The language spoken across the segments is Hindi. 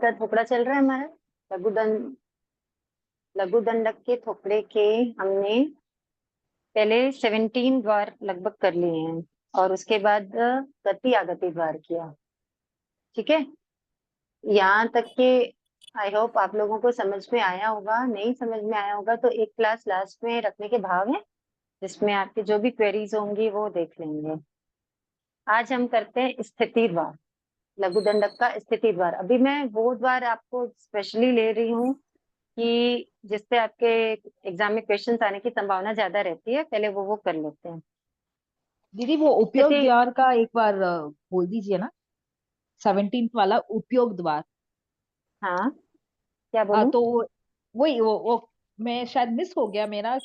का थोपड़ा चल रहा है हमारा। लघु दंडक के थोपड़े के हमने पहले 17 द्वार लगभग कर लिए हैं और उसके बाद गति आगति द्वार किया। ठीक है, यहाँ तक के आई होप आप लोगों को समझ में आया होगा। नहीं समझ में आया होगा तो एक क्लास लास्ट में रखने के भाव है, जिसमें आपकी जो भी क्वेरीज होंगी वो देख लेंगे। आज हम करते हैं स्थिति द्वार, लघु दंडक का स्थिति द्वार। अभी मैं वो द्वार आपको स्पेशली ले रही हूँ कि जिससे आपके एग्जाम में क्वेश्चंस आने की संभावना ज्यादा रहती है। पहले वो कर लेते हैं। दीदी वो उपयोग स्थिति, द्वार का एक बार बोल दीजिए ना, 17th वाला उपयोग द्वार। हाँ क्या हाँ बोलूं? तो वही वो मैं शायद मिस हो गया मेरा,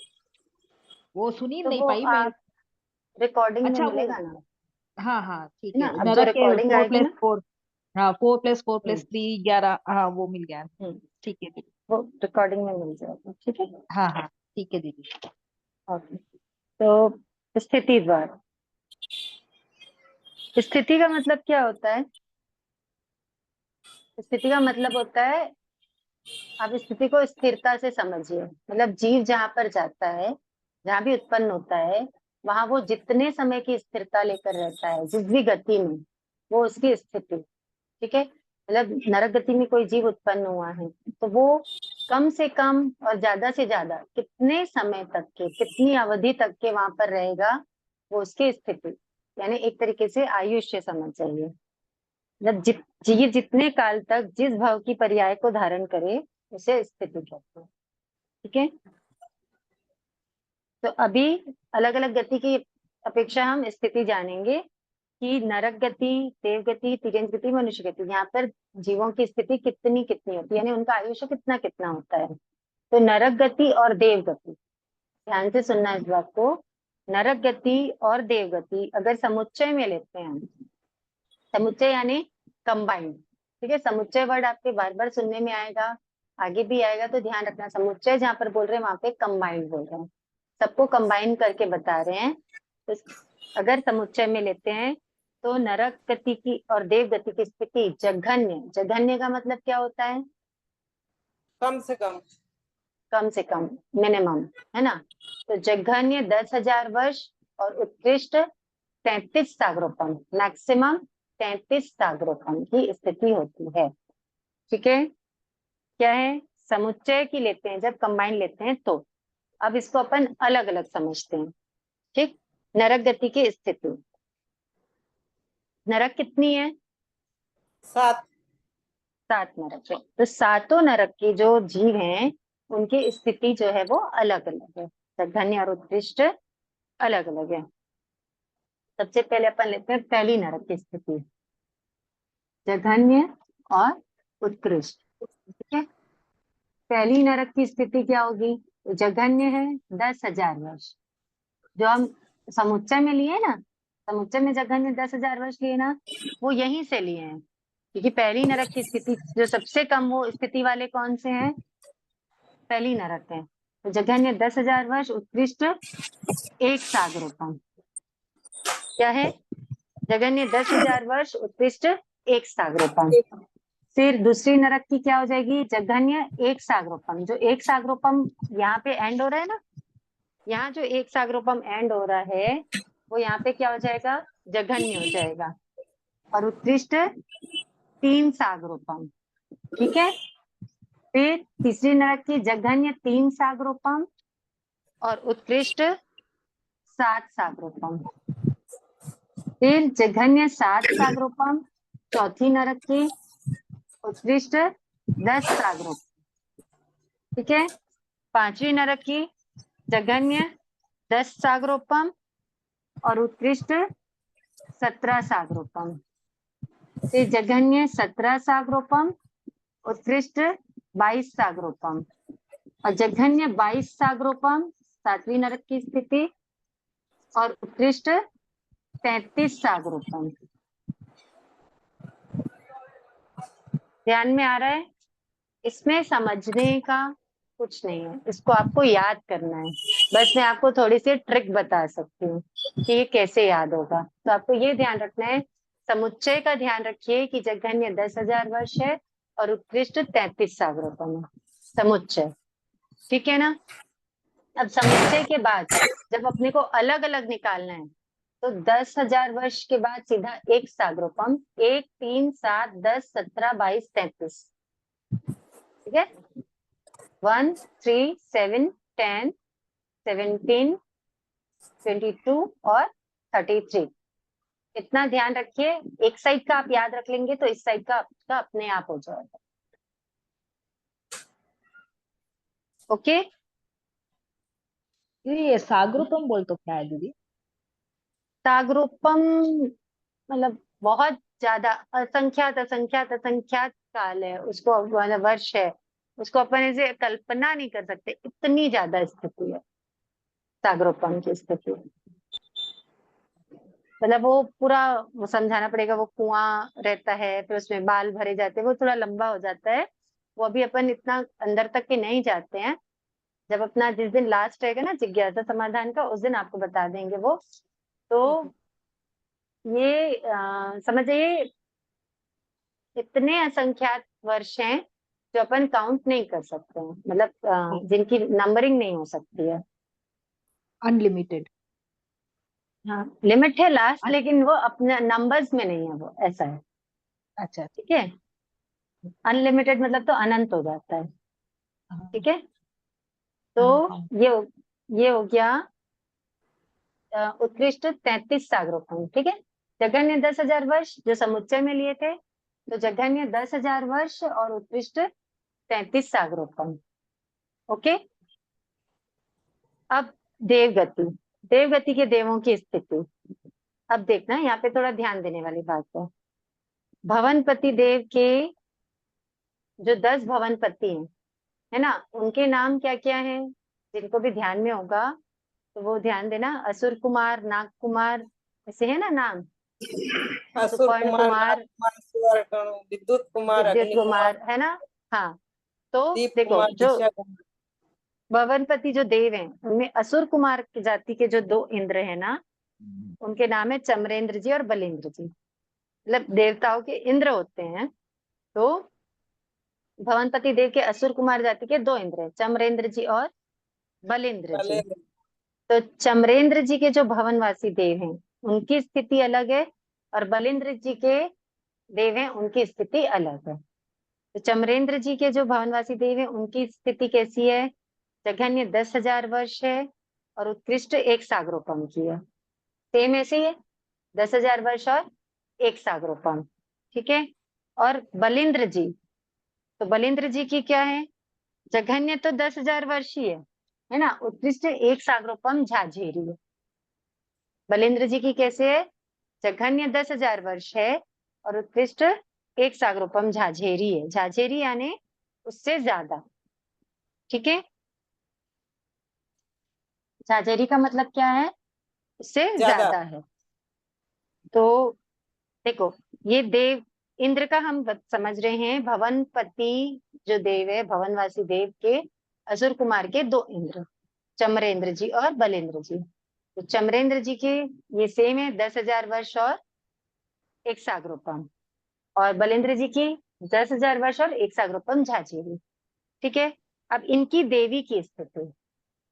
वो सुनी तो नहीं वो पाई मैं। आप रिकॉर्डिंग में अच्छा वो, मिलेगा ना, हाँ हाँ ठीक है ना? है, अब जो नरक के रिकॉर्डिंग फोर आएगी प्लस ना, फोर हाँ 4+4 हम्म, प्लस 3 11, हाँ वो मिल गया। हम्म, ठीक है दीदी। वो रिकॉर्डिंग में मिल जाएगा। ठीक है, हाँ हाँ ठीक है दीदी। ओके। तो स्थिति द्वार, स्थिति का मतलब क्या होता है? स्थिति का मतलब होता है, आप स्थिति को स्थिरता से समझिए। मतलब जीव जहां पर जाता है, जहां भी उत्पन्न होता है, वहां वो जितने समय की स्थिरता लेकर रहता है, जिस भी गति में, वो उसकी स्थिति। ठीक है, मतलब नरक गति में कोई जीव उत्पन्न हुआ है तो वो कम से कम और ज्यादा से ज्यादा कितने समय तक के, कितनी अवधि तक के वहां पर रहेगा, वो उसकी स्थिति, यानी एक तरीके से आयुष्य समझ जाइए। मतलब जीव जितने काल तक जिस भाव की पर्याय को धारण करे, उसे स्थिति कहते हैं। ठीक है, तो अभी अलग अलग गति की अपेक्षा हम स्थिति जानेंगे कि नरक गति, देव गति, तिर्यंत गति, मनुष्य गति, यहाँ पर जीवों की स्थिति कितनी कितनी होती है, यानी उनका आयुष्य कितना कितना होता है। तो नरक गति और देव गति, ध्यान से सुनना इस बात को। नरक गति और देव गति अगर समुच्चय में लेते हैं, समुच्चय यानी कंबाइंड। ठीक है, समुच्चय वर्ड आपके बार बार सुनने में आएगा, आगे भी आएगा, तो ध्यान रखना। समुच्चय जहां पर बोल रहे हैं वहां पे कंबाइंड बोल रहे हैं, सबको कंबाइन करके बता रहे हैं। तो अगर समुच्चय में लेते हैं तो नरक गति की और देव गति की स्थिति जघन्य, जघन्य का मतलब क्या होता है? कम से कम, कम से कम, मिनिमम, है ना? तो जघन्य 10,000 वर्ष और उत्कृष्ट 33 सागरोपम, मैक्सिमम 33 सागरोपम की स्थिति होती है। ठीक है, क्या है? समुच्चय की लेते हैं जब कंबाइन लेते हैं तो। अब इसको अपन अलग अलग समझते हैं। ठीक, नरक गति की स्थिति, नरक कितनी है? 7। 7 नरक है। तो सातों नरक के जो जीव हैं उनकी स्थिति जो है वो अलग अलग है, जघन्य और उत्कृष्ट अलग अलग है। सबसे पहले अपन लेते हैं पहली नरक की स्थिति, जघन्य और उत्कृष्ट। ठीक है, पहली नरक की स्थिति क्या होगी? तो जघन्य है 10,000 वर्ष, जो हम समुच्चय में लिए ना, समुच्चय में जघन्य 10,000 वर्ष लिए ना, वो यहीं से लिए हैं। क्योंकि पहली नरक की स्थिति जो सबसे कम, वो स्थिति वाले कौन से हैं? पहली नरक है। तो जघन्य 10,000 वर्ष, उत्कृष्ट 1 सागरोपम। क्या है? जघन्य 10,000 वर्ष, उत्कृष्ट 1 सागरोपम। फिर दूसरी नरक की क्या हो जाएगी? जघन्य 1 सागरोपम। जो 1 सागरोपम यहाँ पे एंड हो रहा है ना, यहाँ जो 1 सागरोपम एंड हो रहा है वो यहाँ पे क्या हो जाएगा? जघन्य हो जाएगा। और उत्कृष्ट 3 सागरोपम। ठीक है, फिर तीसरी नरक की जघन्य 3 सागरोपम और उत्कृष्ट 7 सागरोपम। फिर जघन्य 7 सागरोपम, चौथी नरक की उत्कृष्ट 10 सागरोपम। ठीक है, पांचवी नरक की जघन्य 10 सागरोपम और उत्कृष्ट 17 सागरोपम। फिर जघन्य 17 सागरोपम, उत्कृष्ट 22 सागरोपम और जघन्य 22 सागरोपम, सातवीं नरक की स्थिति, और उत्कृष्ट 33 सागरोपम। ध्यान में आ रहा है? इसमें समझने का कुछ नहीं है, इसको आपको याद करना है। बस मैं आपको थोड़ी सी ट्रिक बता सकती हूँ कि ये कैसे याद होगा। तो आपको ये ध्यान रखना है, समुच्चय का ध्यान रखिए कि जघन्य 10,000 वर्ष है और उत्कृष्ट 33 सागरोपम है, समुच्चय। ठीक है ना। अब समुच्चय के बाद जब अपने को अलग अलग निकालना है तो 10,000 वर्ष के बाद सीधा एक सागरोपम, 1, 3, 7, 10, 17, 22, 33। ठीक है। 1, 3, 7, 10, 17, 22 और 33। इतना ध्यान रखिए। एक साइड का आप याद रख लेंगे तो इस साइड का आपका अपने आप हो जाएगा। ओके। दीदी ये सागरूपम बोल तो क्या है दीदी? सागरोपम मतलब बहुत ज्यादा असंख्यात असंख्यात असंख्यात काल है उसको, मतलब वर्ष है उसको, अपन ऐसे कल्पना नहीं कर सकते, इतनी ज्यादा स्थिति है सागरोपम की स्थिति। मतलब वो पूरा वो समझाना पड़ेगा। वो कुआं रहता है, फिर उसमें बाल भरे जाते हैं, वो थोड़ा लंबा हो जाता है। वो अभी अपन इतना अंदर तक के नहीं जाते हैं। जब अपना जिस दिन लास्ट रहेगा ना जिज्ञासा समाधान का, उस दिन आपको बता देंगे वो। तो ये समझिए इतने असंख्यात वर्ष हैं जो अपन काउंट नहीं कर सकते हैं, मतलब जिनकी नंबरिंग नहीं हो सकती है। अनलिमिटेड। हाँ, लिमिट है लास्ट, लेकिन वो अपने नंबर्स में नहीं है, वो ऐसा है। अच्छा। ठीक है। अनलिमिटेड मतलब तो अनंत हो जाता है। हाँ, ठीक है। तो हाँ। ये हो गया उत्कृष्ट 33 सागरोपम। ठीक है। जघन्य 10,000 वर्ष जो समुच्चय में लिए थे, तो जघन्य 10,000 वर्ष और उत्कृष्ट 33 सागरोपम। ओके। अब देवगति, देवगति के देवों की स्थिति। अब देखना यहाँ पे थोड़ा ध्यान देने वाली बात है। भवनपति देव के जो 10 भवनपति हैं, है ना, उनके नाम क्या क्या हैं, जिनको भी ध्यान में होगा तो वो ध्यान देना। असुर कुमार, नाग कुमार, ऐसे है ना नाम। असुर सुपर्ण कुमार, नाग कुमार, कुमार, सुवर्ण, विद्युत कुमार, विद्युत अग्नि कुमार, कुमार, है ना। हाँ। तो दीप देखो कुमार, जो दिशा कुमार। भवनपति जो देव हैं उनमें असुर कुमार की जाति के जो 2 इंद्र है ना, उनके नाम है चमरेंद्र जी और बलेंद्र जी। मतलब देवताओं के इंद्र होते हैं। तो भवनपति देव के असुर कुमार जाति के 2 इंद्र हैं, चमरेंद्र जी और बलेंद्र जी। भले तो चमरेंद्र जी के जो भवनवासी देव हैं उनकी स्थिति अलग है, और बलेंद्र जी के देव हैं उनकी स्थिति अलग है। तो चमरेंद्र जी के जो भवनवासी देव हैं उनकी स्थिति कैसी है? जघन्य 10,000 वर्ष है और उत्कृष्ट 1 सागरोपम की है। सेम ऐसे ही है, 10,000 वर्ष और 1 सागरोपम। ठीक है। और बलेंद्र जी, तो बलेंद्र जी की क्या है? जघन्य तो 10,000 वर्ष ही है ना। उत्कृष्ट 1 सागरोपम झाझेरी है। बलेंद्र जी की कैसे है? जघन्य 10,000 वर्ष है और उत्कृष्ट 1 सागरोपम झाझेरी है। झाझेरी यानी उससे ज्यादा। ठीक है। झाझेरी का मतलब क्या है? उससे ज्यादा। ज्यादा है। तो देखो, ये देव इंद्र का हम समझ रहे हैं। भवनपति जो देव है, भवनवासी देव के असुर कुमार के 2 इंद्र, चमरेंद्र जी और बलेंद्र जी। तो चमरेंद्र जी के ये सेम है, 10,000 वर्ष और 1 सागरोपम। और बलेंद्र जी की 10,000 वर्ष और 1 सागरोपम झाझेरी। ठीक है। अब इनकी देवी की स्थिति,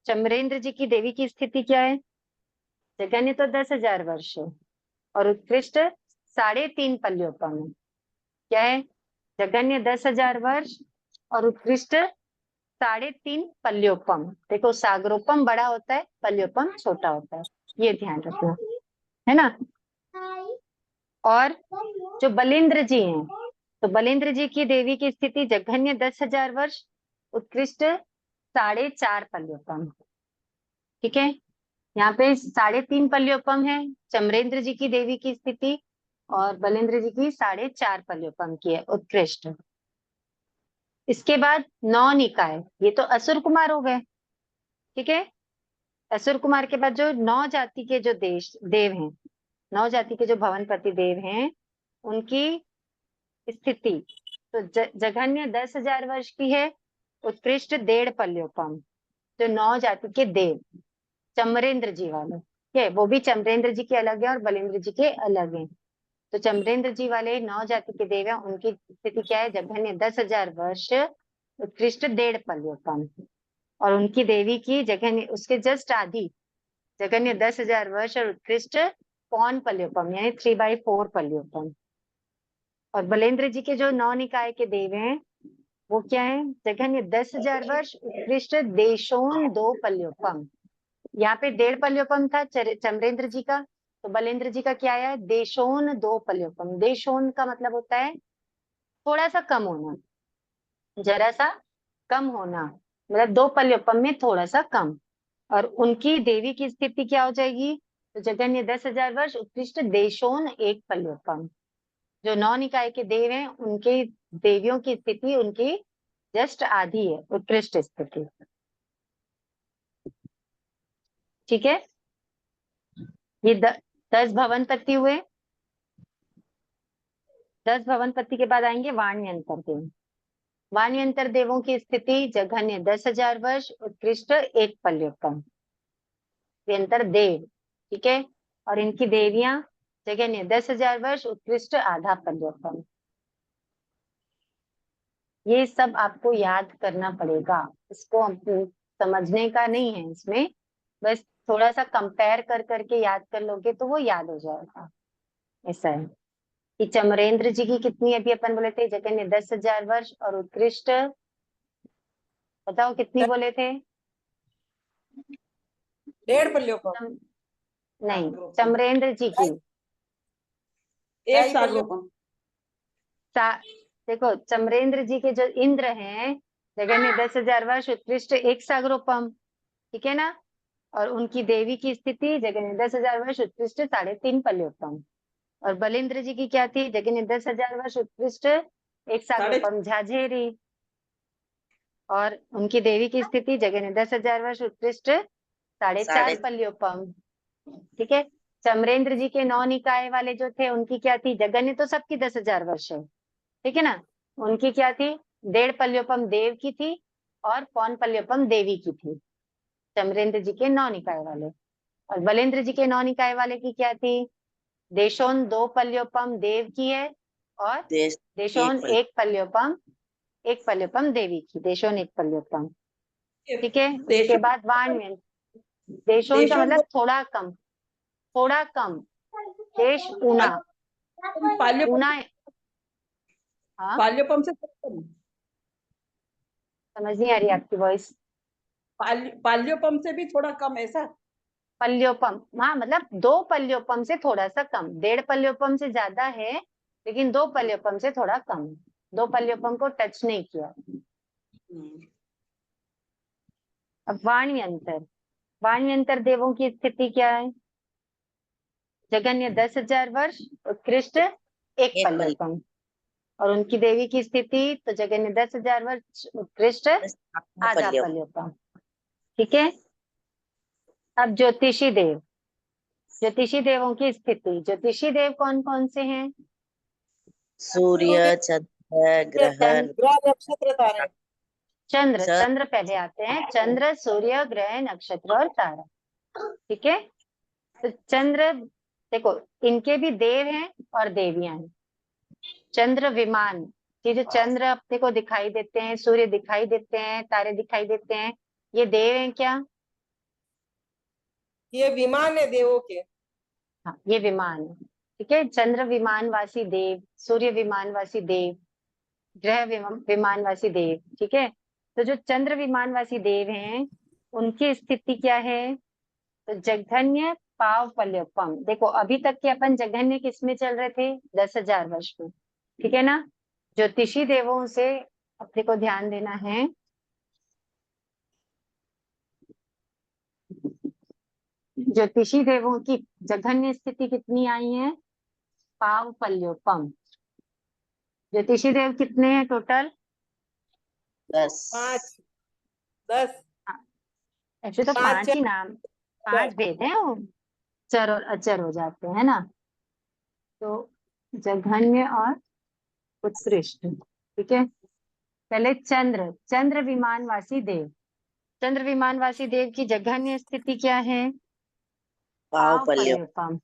चमरेंद्र जी की देवी की स्थिति क्या है? जघन्य तो 10,000 वर्ष है और उत्कृष्ट 3.5 पल्योपम है। क्या है? जघन्य 10,000 वर्ष और उत्कृष्ट 3.5 पल्योपम। देखो सागरोपम बड़ा होता है, पल्योपम छोटा होता है, ये ध्यान रखना, है ना। और जो बलेंद्र जी हैं, तो बलेंद्र जी की देवी की स्थिति जघन्य 10,000 वर्ष, उत्कृष्ट 4.5 पल्योपम। ठीक है। यहाँ पे 3.5 पल्योपम है चमरेंद्र जी की देवी की स्थिति, और बलेंद्र जी की 4.5 पल्योपम की है उत्कृष्ट। इसके बाद 9 निकाय, ये तो असुर कुमार हो गए। ठीक है। असुर कुमार के बाद जो 9 जाति के जो देव हैं, 9 जाति के जो भवनपति देव हैं, उनकी स्थिति तो जघन्य 10,000 वर्ष की है, उत्कृष्ट 1.5 पल्योपम। जो 9 जाति के देव चमरेंद्र जी वाले, ठीक है, वो भी चमरेंद्र जी के अलग है और बलेंद्र जी के अलग हैं। तो चमरेंद्र जी वाले 9 जाति के देव हैं, उनकी स्थिति क्या है? जघन्य 10,000 वर्ष, उत्कृष्ट 1.5 पल्योपम। और उनकी देवी की जघन्य, उसके जस्ट आधी, जघन्य 10,000 वर्ष और उत्कृष्ट 1.25 पल्योपम, यानी 3/4 पल्योपम। और बलेंद्र जी के जो 9 निकाय के देव हैं वो क्या है? जघन्य 10,000 वर्ष, उत्कृष्ट देशोन 2 पल्योपम। यहाँ पे 1.5 पल्योपम था चमरेंद्र जी का, तो बलेंद्र जी का क्या है? देशोन 2 पल्योपम। देशोन का मतलब होता है थोड़ा सा कम होना, जरा सा कम होना, मतलब 2 पल्योपम में थोड़ा सा कम। और उनकी देवी की स्थिति क्या हो जाएगी? तो जघन्य 10,000 वर्ष, उत्कृष्ट देशोन 1 पल्योपम। जो 9 निकाय के देव हैं उनके देवियों की स्थिति उनकी जस्ट आधी है, उत्कृष्ट स्थिति। ठीक है, ये 10 भवनपति हुए। 10 भवनपति के बाद आएंगे वाण्यंतर देव। वाण्यंतर देवों की स्थिति जघन्य 10,000 वर्ष, उत्कृष्ट 1 पल्योपम। वाण्यंतर देव, ठीक है। और इनकी देवियां जघन्य 10,000 वर्ष, उत्कृष्ट आधा पल्योपम। ये सब आपको याद करना पड़ेगा, इसको समझने का नहीं है इसमें, बस थोड़ा सा कंपेयर कर करके याद कर लोगे तो वो याद हो जाएगा। ऐसा है कि चमरेंद्र जी की कितनी अभी अपन बोले थे? जघन्य 10,000 वर्ष और उत्कृष्ट, बताओ कितनी बोले थे? 1.5 पल्योपम। नहीं, चमरेंद्र जी की 1 सागरोपम। देखो चमरेंद्र जी के जो इंद्र हैं जघन्य 10,000 वर्ष, उत्कृष्ट 1 सागरोपम, ठीक है ना। और उनकी देवी की स्थिति जघन्य 10,000 वर्ष, उत्कृष्ट 3.5 पल्योपम। और बलेंद्र जी की क्या थी? जघन्य 10,000 वर्ष, उत्कृष्ट 1 सागरोपम झाझेरी। और उनकी देवी की स्थिति जघन्य 10,000 वर्ष, उत्कृष्ट 4.5 पल्योपम। ठीक है। चमरेंद्र जी के 9 निकाय वाले जो थे उनकी क्या थी? जघन्य तो सबकी 10,000 वर्ष है, ठीक है ना। उनकी क्या थी? 1.5 पल्योपम देव की थी और 1 पल्योपम देवी की थी, चमरेंद्र जी के 9 निकाय वाले। और बलेंद्र जी के 9 निकाय वाले की क्या थी? देशोन 2 पल्योपम देव की है और देशोन 1 पल्योपम देवी की, देशोन 1 पल्योपम, ठीक है। उसके बाद वाण्य, देशोन का मतलब थोड़ा कम, थोड़ा कम। देश ऊना, ऊना, हाँ पाल्योपम से कम। समझ नहीं आ रही आपकी वॉइस। पाल्योपम से भी थोड़ा कम, ऐसा? पल्योपम, हाँ मतलब 2 पल्योपम से थोड़ा सा कम, 1.5 पल्योपम से ज्यादा है लेकिन 2 पल्योपम से थोड़ा कम, 2 पल्योपम को टच नहीं किया। अब वाण्यंतर, वाण्यंतर देवों की स्थिति क्या है? जघन्य 10,000 वर्ष, उत्कृष्ट 1 पल्योपम। और उनकी देवी की स्थिति तो जघन्य 10,000 वर्ष, उत्कृष्ट आधा पल्योपम, ठीक है। अब ज्योतिषी देव, ज्योतिषी देवों की स्थिति, ज्योतिषी देव कौन कौन से हैं? सूर्य, चंद्र, ग्रह, नक्षत्र, तारे। चंद्र, चंद्र पहले आते हैं, चंद्र, सूर्य, ग्रह, नक्षत्र और तारा, ठीक है। तो चंद्र, देखो इनके भी देव हैं और देवियां हैं। चंद्र विमान, ये जो चंद्र अपने को दिखाई देते हैं, सूर्य दिखाई देते हैं, तारे दिखाई देते हैं, ये देव हैं क्या? ये विमान है देवों के। हाँ ये विमान है, ठीक है। चंद्र विमानवासी देव, सूर्य विमानवासी देव, ग्रह विमानवासी देव, ठीक है। तो जो चंद्र विमानवासी देव हैं उनकी स्थिति क्या है? तो जघन्य पाव पल्योपम। देखो अभी तक के अपन जघन्य किसमें चल रहे थे? 10,000 वर्ष में, ठीक है ना। ज्योतिषी देवों से अपने को ध्यान देना है। ज्योतिषी देवों की जघन्य स्थिति कितनी आई है? पाव पल्योपम। ज्योतिषी देव कितने हैं टोटल? 10। 10। ऐसे तो 5 ही नाम, 5 भेद हैं, वो चर और अचर हो जाते हैं ना। तो जघन्य और उत्कृष्ट, ठीक है। पहले चंद्र, चंद्र विमानवासी देव, चंद्र विमानवासी देव की जघन्य स्थिति क्या है? पाव पाव पल्योपम। पल्योपम,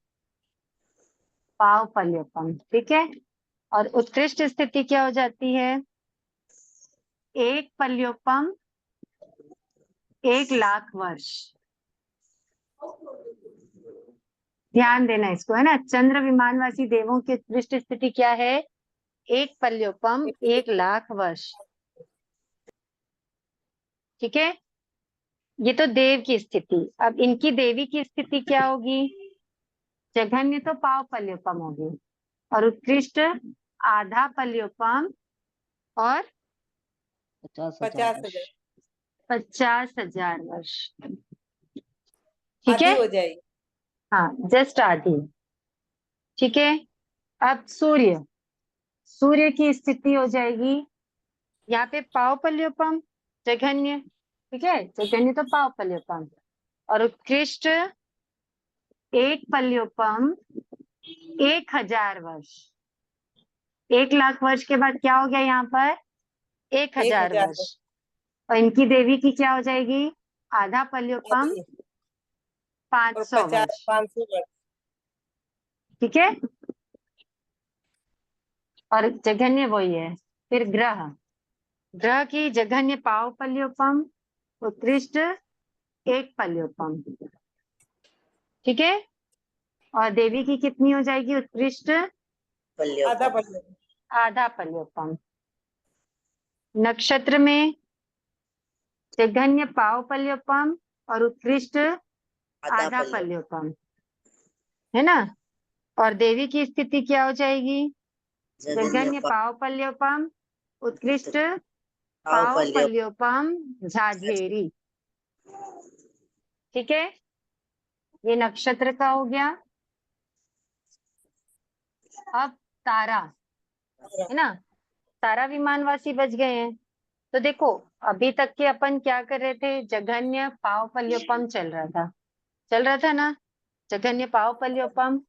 पावपल्यपम, ठीक है। और उत्कृष्ट स्थिति क्या हो जाती है? एक पल्योपम 1,00,000 वर्ष। ध्यान देना इसको, है ना। चंद्र विमानवासी देवों की उत्कृष्ट स्थिति क्या है? एक पल्योपम 1,00,000 वर्ष, ठीक है। ये तो देव की स्थिति। अब इनकी देवी की स्थिति क्या होगी? जघन्य तो पावपल्योपम होगी, और उत्कृष्ट आधा पल्योपम और 50,000 50,000 वर्ष। 50,000 वर्ष, ठीक आधी है। हो जाएगी। हाँ, जस्ट आधी, ठीक है। अब सूर्य, सूर्य की स्थिति हो जाएगी यहाँ पे पावपल्योपम, जघन्य, ठीक है। जघन्य तो पावपल्योपम, और उत्कृष्ट एक पल्योपम 1,000 वर्ष। 1,00,000 वर्ष के बाद क्या हो गया यहाँ पर? 1,000 1,000 वर्ष। और इनकी देवी की क्या हो जाएगी? आधा पल्योपम आधी, और 500 50 वर्ष, 500 वर्ष। ठीक है। और जघन्य वही है। फिर ग्रह, ग्रह की जघन्य पावपल्योपम, उत्कृष्ट एक पल्योपम, ठीक है। और देवी की कितनी हो जाएगी? उत्कृष्ट आधा पल्योपम पल्ले। आधा पल्योपम। नक्षत्र में जघन्य पावपल्योपम और उत्कृष्ट आधा आधा पल्योपम पल्योपम, है ना। और देवी की स्थिति क्या हो जाएगी? जघन्य जघन्य पावपल्योपम, उत्कृष्ट पावपल्योपम पावपल्योपम झाझेरी, ठीक है। ये नक्षत्र का हो गया। अब तारा, है ना। तारा विमानवासी बच गए हैं। तो देखो, अभी तक के अपन क्या कर रहे थे? जघन्य पावपल्योपम चल रहा था ना, जघन्य पावपल्योपम।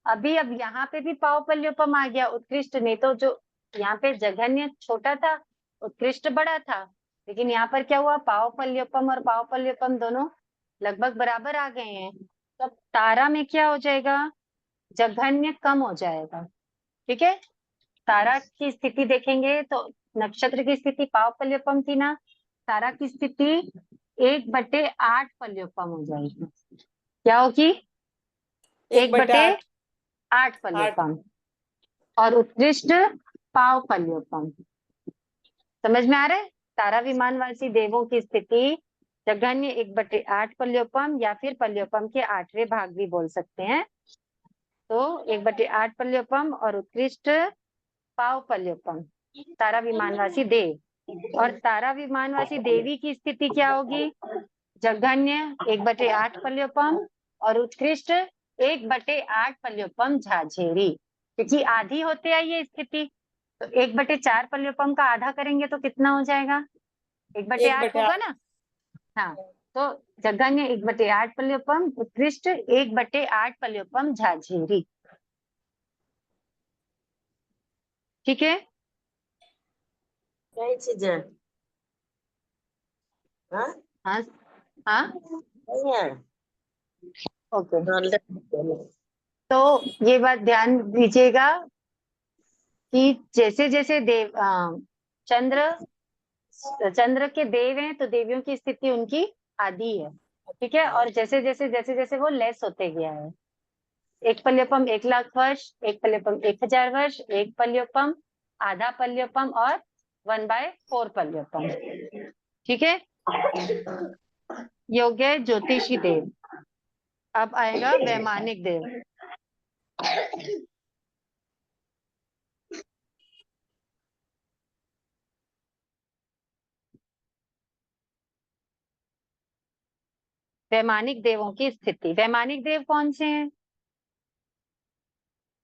अभी अब यहाँ पे भी पावपल्योपम आ गया। उत्कृष्ट नहीं तो जो यहाँ पे जघन्य छोटा था, उत्कृष्ट बड़ा था, लेकिन यहाँ पर क्या हुआ? पावपल्योपम और पावपल्योपम दोनों लगभग बराबर आ गए हैं। तो अब तारा में क्या हो जाएगा? जघन्य कम हो जाएगा, ठीक है। तारा की स्थिति देखेंगे तो नक्षत्र की स्थिति पावपल्योपम थी ना, तारा की स्थिति 1/8 पल्योपम हो जाएगी। क्या होगी? 1/8 8 पल्योपम। और उत्कृष्ट पावपल्योपम। समझ में आ रहा है? तारा विमानवासी देवों की स्थिति जघन्य 1/8 पल्योपम, या फिर पल्योपम के 8वें भाग भी बोल सकते हैं। तो 1/8 पल्योपम और उत्कृष्ट पावपल्योपम, तारा विमानवासी देव। और तारा विमानवासी देवी की स्थिति क्या होगी? जघन्य 1/8 पल्योपम और उत्कृष्ट 1/8 पल्योपम झाझेरी, क्योंकि आधी होते आई ये स्थिति। तो 1/4 पल्योपम का आधा करेंगे तो कितना हो जाएगा? 1/8 होगा ना। हाँ, तो जघन्य 1/8 पल्योपम, उत्कृष्ट 1/8 पल्योपम झाझेरी, ठीक है। कई चीजें हाँ हाँ हाँ, नहीं है ओके। नॉलेज तो ये बात ध्यान दीजिएगा कि जैसे जैसे चंद्र चंद्र के देव हैं तो देवियों की स्थिति उनकी आधी है, ठीक है। और जैसे जैसे वो लेस होते गया है, एक पल्योपम 1,00,000 वर्ष, एक पल्योपम 1,000 वर्ष, एक पल्योपम आधा पल्योपम और 1/4 पल्योपम, ठीक है। योग्य ज्योतिषी देव। अब आएगा वैमानिक देव। वैमानिक देवों की स्थिति। वैमानिक देव कौन से हैं?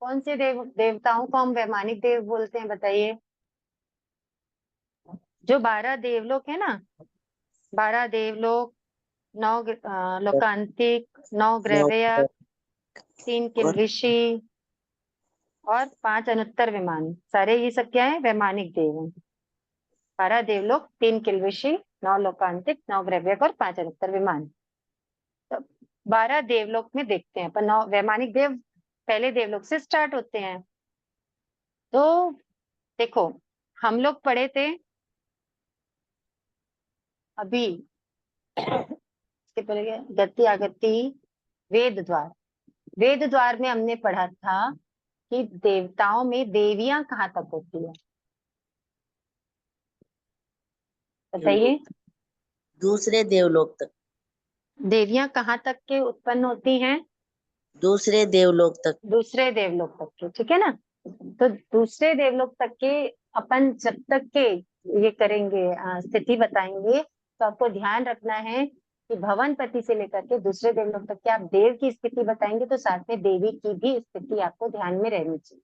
कौन से देवताओं को हम वैमानिक देव बोलते हैं, बताइए। जो 12 देवलोक है ना, 12 देवलोक, 9 लोकांतिक, 9 ग्रहव्य, 3 किल्विषी और 5 अनुत्तर विमान, सारे ये सब क्या है? वैमानिक देव हैं। 12 देवलोक, 3 किल्विषी, 9 लोकांतिक, 9 ग्रहव्य और 5 अनुत्तर विमान। तो 12 देवलोक में देखते हैं अपन। 9 वैमानिक देव पहले देवलोक से स्टार्ट होते हैं। तो देखो, हम लोग पढ़े थे अभी इसके पहले क्या, गति आगति वेद द्वार। वेद द्वार में हमने पढ़ा था कि देवताओं में देवियां कहाँ तक होती है, बताइए। दूसरे देवलोक तक। देवियां कहाँ तक के उत्पन्न होती हैं? दूसरे देवलोक तक। दूसरे देवलोक तक के, ठीक है ना। तो दूसरे देवलोक तक के अपन जब तक के ये करेंगे, स्थिति बताएंगे, तो आपको ध्यान रखना है कि भवनपति से लेकर के दूसरे देवलोक तक के आप देव की स्थिति बताएंगे तो साथ में देवी की भी स्थिति आपको ध्यान में रहनी चाहिए,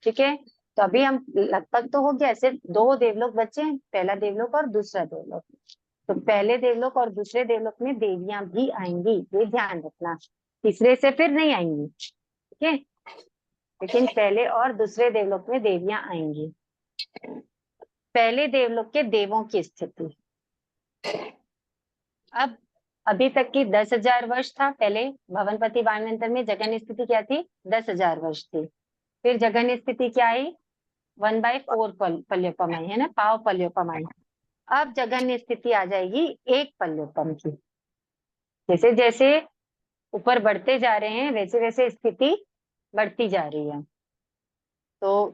ठीक है। तो अभी हम लगभग तो हो गया, ऐसे 2 देवलोक बचे हैं, पहला देवलोक और दूसरा देवलोक। तो पहले देवलोक और दूसरे देवलोक में देवियां भी आएंगी, ये ध्यान रखना। तीसरे से फिर नहीं आएंगी, ठीक है, लेकिन पहले और दूसरे देवलोक में देवियां आएंगी। पहले देवलोक के देवों की स्थिति, अब अभी तक की 10,000 वर्ष था। पहले भवनपति वानवंतर में जगन स्थिति क्या थी? 10,000 वर्ष थी। फिर जगन स्थिति क्या आई? 1/4 पल्योपम आई, है ना, पाव पल्योपम आई। अब जगन्य स्थिति आ जाएगी 1 पल्योपम की। जैसे जैसे ऊपर बढ़ते जा रहे हैं वैसे वैसे स्थिति बढ़ती जा रही है। तो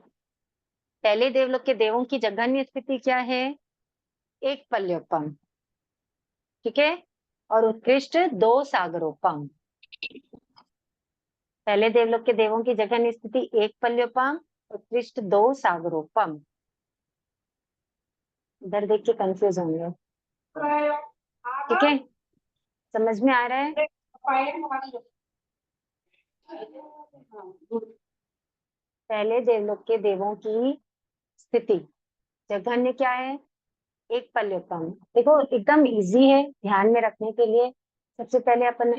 पहले देवलोक के देवों की जघन्य स्थिति क्या है? 1 पल्योपम, ठीक है, और उत्कृष्ट 2 सागरोपम। पहले देवलोक के देवों की जघन्य स्थिति 1 पल्योपम, उत्कृष्ट 2 सागरोपम। इधर देख के कंफ्यूज होंगे, ठीक है, समझ में आ रहा है? पहले देवलोक के देवों की स्थिति जघन्य क्या है? 1 पल्योपम। देखो एकदम इजी है ध्यान में रखने के लिए। सबसे पहले अपन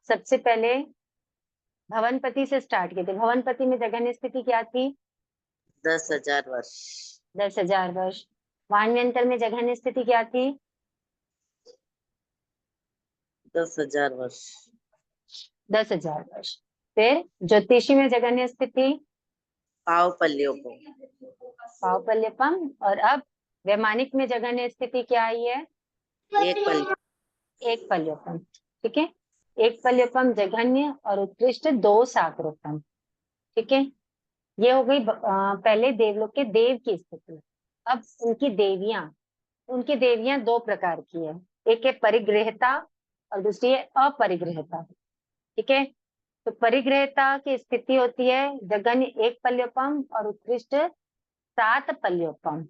सबसे पहले भवनपति से स्टार्ट किए थे। भवनपति में जघन्य स्थिति क्या थी? 10,000 वर्ष। 10,000 वर्ष। वानव्यंतर में जघन्य स्थिति क्या थी? 10,000 वर्ष। 10,000 वर्ष। फिर ज्योतिषी में जघन्य स्थिति पाव पल्योपम। पाव पल्यपम। और अब वैमानिक में जघन्य स्थिति क्या आई है? 1 पल्योपम। 1 पल्योपम, ठीक है, 1 पल्योपम जघन्य और उत्कृष्ट 2 सागरोपम, ठीक है। ये हो गई पहले देवलोक के देव की स्थिति। अब उनकी देवियां 2 प्रकार की है, एक है परिगृहता और दूसरी है अपरिगृहता, ठीक है। तो परिगृहता की स्थिति होती है जघन्य 1 पल्योपम और उत्कृष्ट 7 पल्योपम।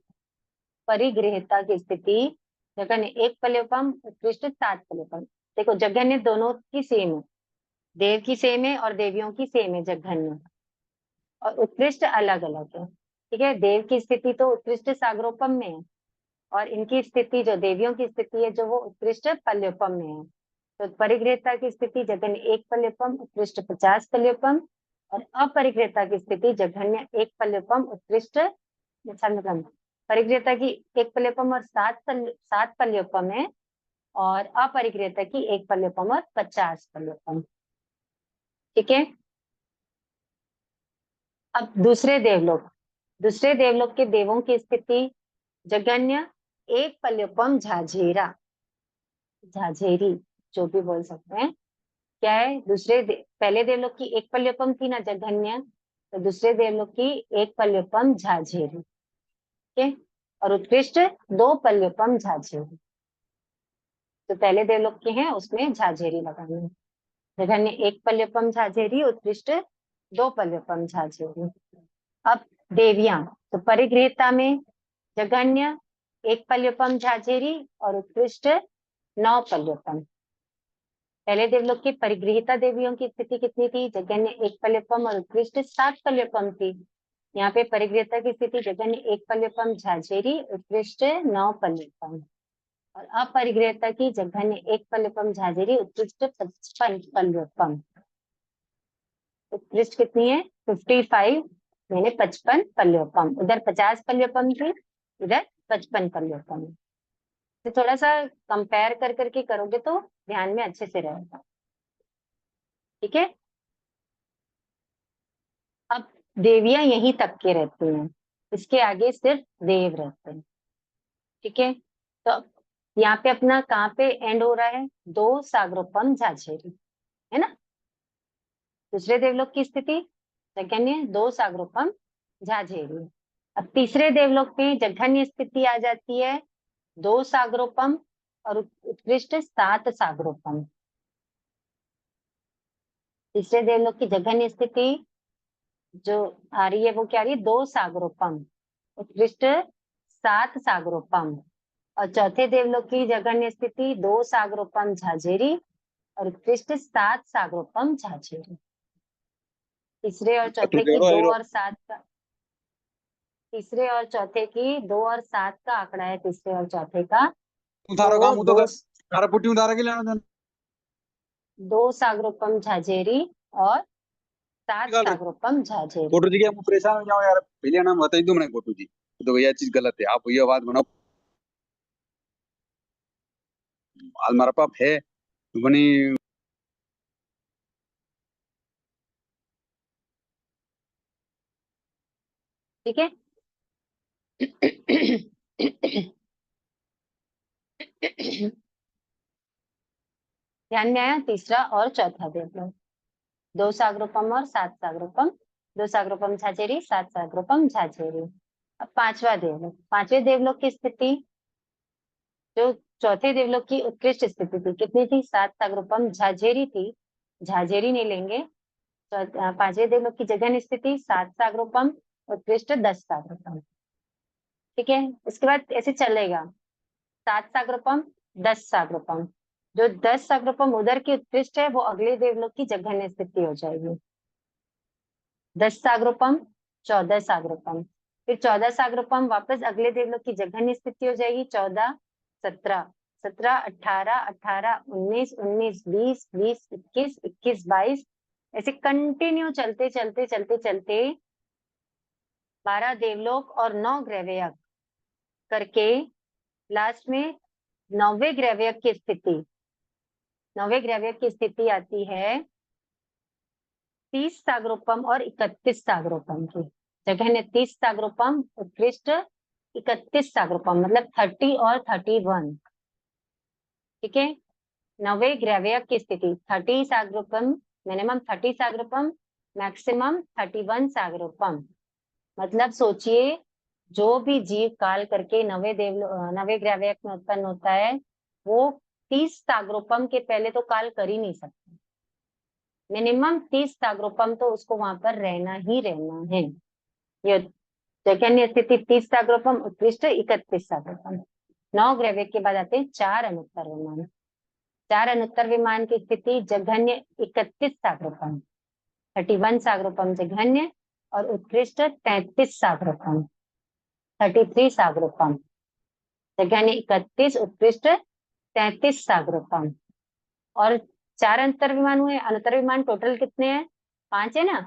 परिगृहता की स्थिति जघन्य 1 पल्योपम, उत्कृष्ट 7 पल्योपम। देखो जघन्य दोनों की सेम है, देव की सेम है और देवियों की सेम है जघन्य, और उत्कृष्ट अलग अलग है, ठीक है। देव की स्थिति तो उत्कृष्ट सागरोपम में है और इनकी स्थिति जो देवियों की स्थिति है जो वो उत्कृष्ट पल्योपम में है। तो परिगृहता की स्थिति जघन्य 1 पल्योपम, उत्कृष्ट 50 पल्योपम, और अपरिगृहता की स्थिति जघन्य 1 पल्योपम, उत्कृष्ट परिगृहता की 1 पल्योपम और 7 पल्योपम है, और अपरिगृहता की 1 पल्योपम और 50 पल्योपम, ठीक है। अब दूसरे देवलोक के देवों की स्थिति जघन्य 1 पल्योपम झाझेरी जो भी बोल सकते हैं, क्या है? पहले देवलोक की 1 पल्योपम थी ना जघन्य, तो दूसरे देवलोक की 1 पल्योपम झाझेरी, ठीक है, और उत्कृष्ट 2 पल्योपम झाझेरी। तो पहले देवलोक के हैं उसमें झाझेरी लगानी है। जघन्य 1 पल्योपम झाझेरी, उत्कृष्ट 2 पल्योपम झाझेरी। अब देवियां, तो परिगृहता में जघन्य 1 पल्योपम झाझेरी और उत्कृष्ट 9 पल्योपम। पहले देवलोक की परिगृहिता देवियों की स्थिति कितनी थी? जघन्य 1 पल्योपम और उत्कृष्ट 7 पल्योपम थी। यहाँ पे परिगृहिता की स्थिति जघन्य 1 पल्योपम झाझेरी, उत्कृष्ट 9 पल्योपम, और अपरिगृहिता की जघन्य 1 पल्योपम झाझेरी, उत्कृष्ट 55 पल्योपम। उत्कृष्ट कितनी है? 55 मैंने 55 पल्योपम। उधर 50 पल्योपम थी, इधर 55 पल्योपम। तो थोड़ा सा कंपेयर कर करके करोगे तो ध्यान में अच्छे से रहेगा। ठीक है। अब देवियां यहीं तक के रहती हैं, इसके आगे सिर्फ देव रहते हैं। ठीक है, तो यहाँ पे अपना कहाँ पे एंड हो रहा है, दो सागरोपम झाझेरी, है ना। दूसरे देवलोक की स्थिति जघन्य, दो सागरोपम झाझेरी। अब तीसरे देवलोक में जघन्य स्थिति आ जाती है, दो सागरोपम और उत्कृष्ट सात सागरोपम। तीसरे देवलोक की जघन्य स्थिति जो आ रही है वो क्या आ रही है, दो सागरोपम, उत्कृष्ट सात सागरोपम। और चौथे देवलोक की जघन्य स्थिति दो सागरोपम झाझेरी और उत्कृष्ट सात सागरोपम झाझेरी। तीसरे और चौथे की दो और सात का, तीसरे और चौथे की दो और सात का आंकड़ा है, तीसरे और चौथे का थारा काम तो दो, थारा पुट्टी उतारा के लेना था दो सागरोपम झाझेरी और सात निकाल रहे सागरोपम झाझेरी। फोटो जी के हम परेशान हो जाओ यार पहले नाम बता दो मैंने फोटो जी तो भैया चीज गलत है आप भैया बात बनाओ हमारा पाप है बनी ठीक है। ध्यान में आया, तीसरा और चौथा देवलोक, दो सागरोपम और सात सागरोपम, दो सागरोपम झाझेरी, सात सागरोपम झाझेरी। अब पांचवा देवलोक, पांचवें देवलोक की स्थिति जो चौथे देवलोक की उत्कृष्ट स्थिति थी कितनी थी, सात सागरोपम झाझेरी थी, झाझेरी नहीं लेंगे। पांचवें देवलोक की जगह स्थिति सात सागरोपम, उत्कृष्ट 10 सागरोपम। ठीक है, इसके बाद ऐसे चलेगा, सात सागरोपम 10 सागरोपम, जो 10 सागरोपम उधर की उत्कृष्ट है वो अगले देवलोक की जघन्य स्थिति हो जाएगी। 10 सागरोपम 14 सागरोपम, फिर 14 सागरोपम वापस अगले देवलोक की जघन्य स्थिति हो जाएगी, 14 17 17 18 18 19 19 20 20 21 21 22, ऐसे कंटिन्यू चलते चलते चलते चलते 12 देवलोक और 9 ग्रहव्यक करके लास्ट में 9वें ग्रहव्यक की स्थिति, 9वें ग्रहव्यक की स्थिति आती है 30 सागरोपम और 31 सागरोपम की। जगह 30 सागरोपम उत्कृष्ट, 31 सागरोपम मतलब 30 और 31। ठीक है, 9वें ग्रहव्यक की स्थिति 30 सागरोपम, मिनिमम 30 सागरोपम, मैक्सिमम 31 सागरोपम। मतलब सोचिए जो भी जीव काल करके नवे ग्रहव्यक में उत्पन्न होता है वो 30 सागरोपम के पहले तो काल कर ही नहीं सकता, मिनिमम 30 सागरोपम तो उसको वहां पर रहना ही रहना है। ये जघन्य स्थिति 30 सागरोपम, उत्कृष्ट 31 सागरोपम। 9 ग्रहव्यक के बाद आते हैं 4 अनुत्तर विमान, 4 अनुत्तर विमान की स्थिति जघन्य 31 सागरोपम, 31 सागरोपम जघन्य और उत्कृष्ट 33 सागरोपम, 33 सागरोपम। जघन्य 31, उत्कृष्ट 33 सागरोपम। और 4 अंतर विमान हुए, अनुत्तर विमान टोटल कितने हैं, 5 है ना,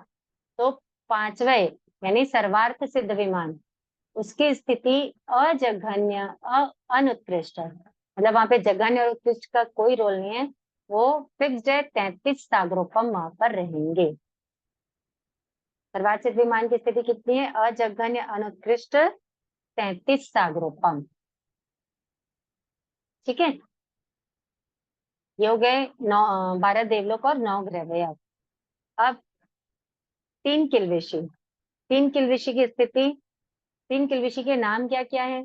तो पांचवे यानी सर्वार्थ सिद्ध विमान उसकी स्थिति अजघन्य अनुत्कृष्ट है, मतलब वहां पे जघन्य और उत्कृष्ट का कोई रोल नहीं है, वो फिक्स्ड है, 33 सागरोपम वहां पर रहेंगे। सर्वार्थ सिद्ध विमान की स्थिति कितनी है, अजघन्य अनुत्कृष्ट 33 सागरोपम। ठीक है, ये हो गए 12 देवलोक और 9 ग्रहव्यक। अब 3 किल्विशी, 3 किल्विशी की स्थिति, 3 किल्विशी के नाम क्या क्या है,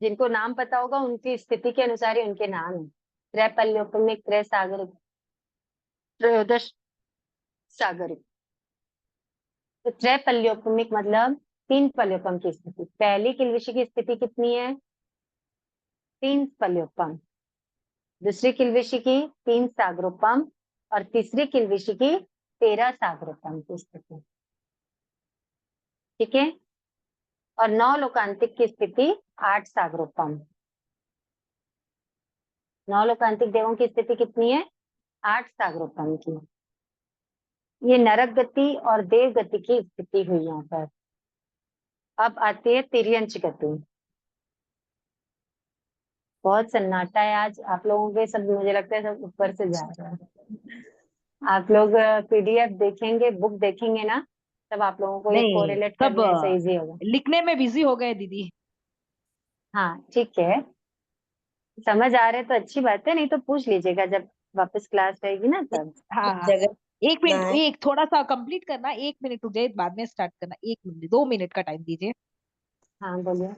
जिनको नाम पता होगा उनकी स्थिति के अनुसार ही उनके नाम है। त्रैपल्योपमिक, त्रैसागरिक, त्रयोदश सागरिक। तो त्रैपल्योपमिक मतलब 3 पल्योपम की स्थिति। पहली किल्विशी की स्थिति कितनी है, 3 पल्योपम, दूसरी किल्विशी की 3 सागरोपम और तीसरी किल्विशी की 13 सागरोपम की स्थिति। ठीक है, और 9 लोकांतिक की स्थिति 8 सागरोपम। 9 लोकांतिक देवों की स्थिति कितनी है, 8 सागरोपम की। ये नरक गति और देव गति की स्थिति हुई यहाँ पर। अब आती है तिर्यंच गति। बहुत सन्नाटा है आज आप लोगों के, सब मुझे लगता है सब ऊपर से जा रहा है। आप लोग पीडीएफ देखेंगे, बुक देखेंगे ना, तब आप लोगों को ये नहीं, कोरिलेट सब करने से इजी होगा। लिखने में बिजी हो गए दीदी। हाँ ठीक है, समझ आ रहे तो अच्छी बात है, नहीं तो पूछ लीजिएगा जब वापस क्लास रहेगी ना तब। हाँ हाँ, जगह एक मिनट, है। एक थोड़ा सा कंप्लीट करना, 1 मिनट रुक जाइए, बाद में स्टार्ट करना, 1 मिनट 2 मिनट का टाइम दीजिए। हाँ बोलिए।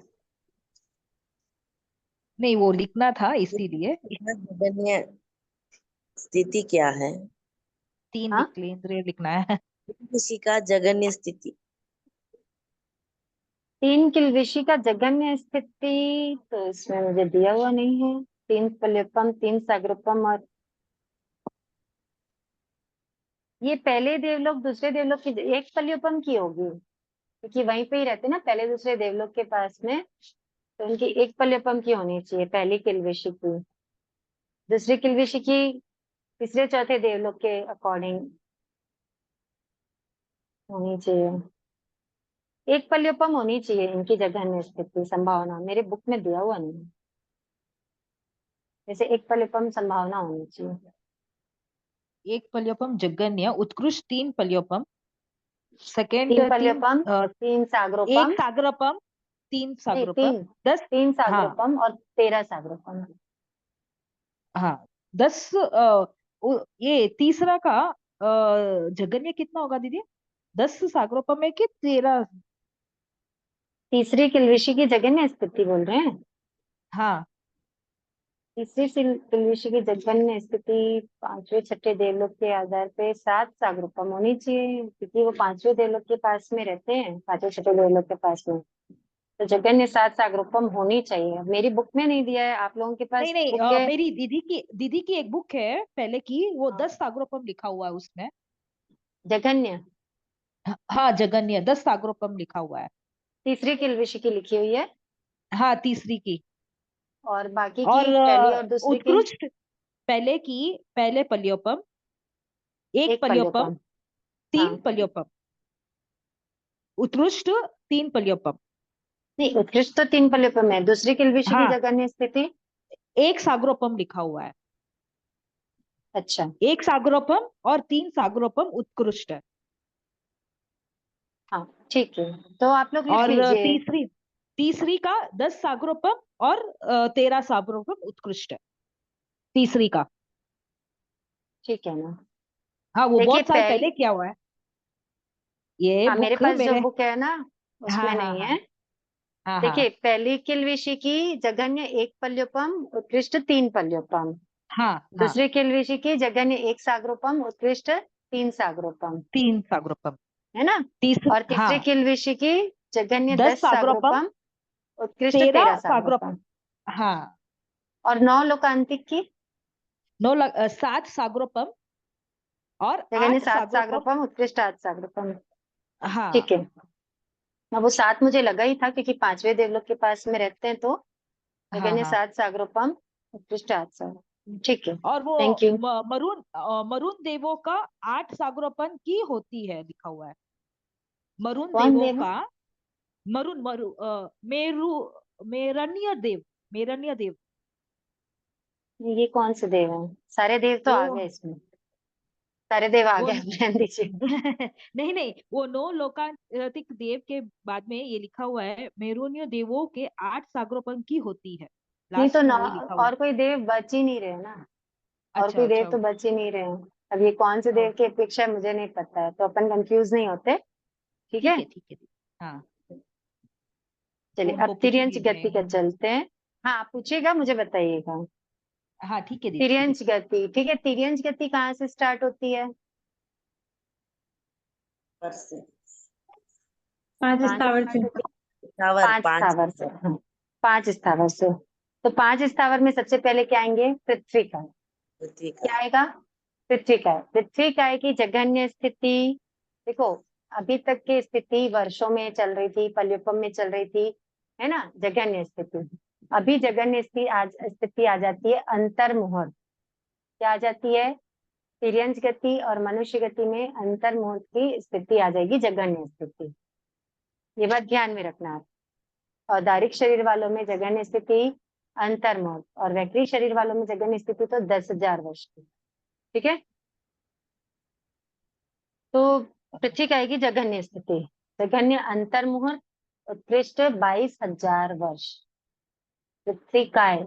नहीं, वो लिखना था इसीलिए। जगन्य स्थिति क्या है? 3 हाँ, विकेंद्रिय लिखना है। किसी का जगन्य स्थिति। 3 किल्विशी का जघन्य स्थिति तो इसमें मुझे दिया हुआ नहीं है। 3 पल्यपम, 3 सागरोपम, और ये पहले देवलोक दूसरे देवलोक की एक पल्योपम की होगी, क्योंकि वहीं पे ही रहते ना पहले दूसरे देवलोक के पास में, तो उनकी एक पल्योपम की होनी चाहिए पहली किल्विशी की। दूसरी किल्विशी की तीसरे चौथे देवलोक के अकॉर्डिंग होनी चाहिए। एक पल्योपम होनी चाहिए इनकी जघन्य स्थिति संभावना, मेरे बुक में दिया हुआ नहीं है। जैसे एक पल्योपम संभावना होनी चाहिए। एक पल्योपम जगन्य उत्कृष्ट, 3 पल्योपम सेकेंड, 3 तीन पल्योपम, 3 एक सागरोपम, सागरपम, 3 नहीं सागरपम, 3, 10। 3 हाँ सागरोपम और 13 सागरोपम। हाँ, 10 ये तीसरा का जगन्य कितना होगा दीदी? 10 सागरोपम है कि 13? तीसरी किल्विशी की जघन्य स्थिति बोल रहे हैं? हाँ किल्विशी की जघन्य स्थिति पांचवें छठे देवलोक के आधार पे 7 सागरोपम होनी चाहिए, क्योंकि वो पांचवें देवलोक के पास में रहते हैं, पांचवें छठे देवलोक के पास में, तो जघन्य 7 सागरोपम होनी चाहिए। मेरी बुक में नहीं दिया है, आप लोगों के नहीं पास नहीं, बुक है? मेरी दीदी की एक बुक है पहले की, वो हाँ, 10 सागरोपम लिखा हुआ है उसमें। जघन्य हाँ, जगन्य 10 सागरोपम लिखा हुआ है। तीसरी किल्विशी की लिखी हुई है, हाँ, तीसरी की। और बाकी और की पहली और दूसरी की उत्कृष्ट पहले की, पहले पल्योपम, एक एक पल्योपम, पल्योपम। हाँ, 3 पल्योपम, उत्कृष्ट 3 पल्योपम। नहीं उत्कृष्ट तो 3 पल्योपम है, दूसरी किल्विशी की हाँ, जघन्य स्थिति। एक सागरोपम लिखा हुआ है, अच्छा, एक सागरोपम और 3 सागरोपम उत्कृष्ट है। हाँ ठीक है, तो आप लोग लिख और लीजिए। तीसरी तीसरी का 10 सागरोपम और 13 सागरोपम उत्कृष्ट है, तीसरी का। ठीक है ना, हाँ, वो देखिए बहुत साल पहली, पहले किया हुआ है ये हाँ मेरे बुक पास जो मेरे। बुक है ना हाँ उसमें हाँ नहीं हाँ है। हाँ हाँ देखिए पहली किल्विशी की जघन्य एक पल्योपम उत्कृष्ट 3 पल्योपम, हाँ हाँ, दूसरी किल्विशी की जघन्य एक सागरोपम उत्कृष्ट 3 सागरोपम, 3 सागरोपम। है ना? तीसरी, और तीसरी हाँ, किल्विशी की जघन्य 10 10 सागरोपम, सागरोपम उत्कृष्ट 13 13 सागरोपम। सागरोपम, हाँ, और 9 लोकांतिक की 7 सागरोपम और जघन्य 8 7 सागरोपम। सागरोपम उत्कृष्ट 8 सागरोपम। हाँ ठीक है, अब वो 7 मुझे लगा ही था क्योंकि पांचवें देवलोक के पास में रहते हैं, तो हाँ जघन्य हाँ। 7 सागरोपम उत्कृष्ट 8 सागरोपम। ठीक है, और वो थैंक यू। मरुन देवों का 8 सागरोपन की होती है लिखा हुआ है। मरुन कौन देवों देव? का, मरुन मरु मेरु मेरण्य देव, मेरण्य देव। ये कौन से देव हैं? सारे देव तो वो आ गए इसमें, सारे देव आ वो गए, रहने दीजिए। नहीं नहीं, वो 9 लोकांतिक देव के बाद में ये लिखा हुआ है, मेरुन्य देवों के 8 सागरोपन की होती है, नहीं तो लास्ट में वही लिखा हुआ है। और कोई देव बच ही नहीं रहे ना, और अच्छा कोई देव अच्छा, तो बच ही नहीं रहे हैं। अब ये कौन से देव की अपेक्षा है मुझे नहीं पता है, तो अपन कंफ्यूज नहीं होते। ठीक है, ठीक है हाँ। चलिए उनको अब तिर्यंच पूछूंगी मैं। गति का चलते हैं। हाँ आप पूछिएगा, मुझे बताइएगा। हाँ ठीक है दीदी, ठीक है। तिर्यंच गति, ठीक है, तिर्यंच गति कहाँ से स्टार्ट होती है? पर से। 5 कहाँ से स्थावर से। स्टार्ट होती है? स्थावर 5 5। स्थावर से, हाँ 5 स्थावर से। तो 5 स्थावर में सबसे पहले क्या आएंगे? पृथ्वी का। पृथ्वी क्या का। आएगा? पृथ्वी का। पृथ्वी का की जघन्य स्थिति, देखो अभी तक की स्थिति वर्षों में चल रही थी, पल्योपम में चल रही थी, है ना, जघन्य स्थिति। अभी जघन्य स्थिति आ जाती है अंतर मुहूर्त। क्या आ जाती है? तिर्यंच गति और मनुष्य गति में अंतर मुहूर्त की स्थिति आ जाएगी, जघन्य स्थिति। ये बात ध्यान में रखना आप। औदारिक शरीर वालों में जघन्य स्थिति अंतर मुहूर्त, और वैक्रिक शरीर वालों में जघन्य स्थिति तो 10,000 वर्ष की। ठीक है, तो पृथ्वी का आएगी जघन्य स्थिति। जघन्य अंतर मुहूर्त उत्कृष्ट 22,000 वर्ष। पृथ्वी काय,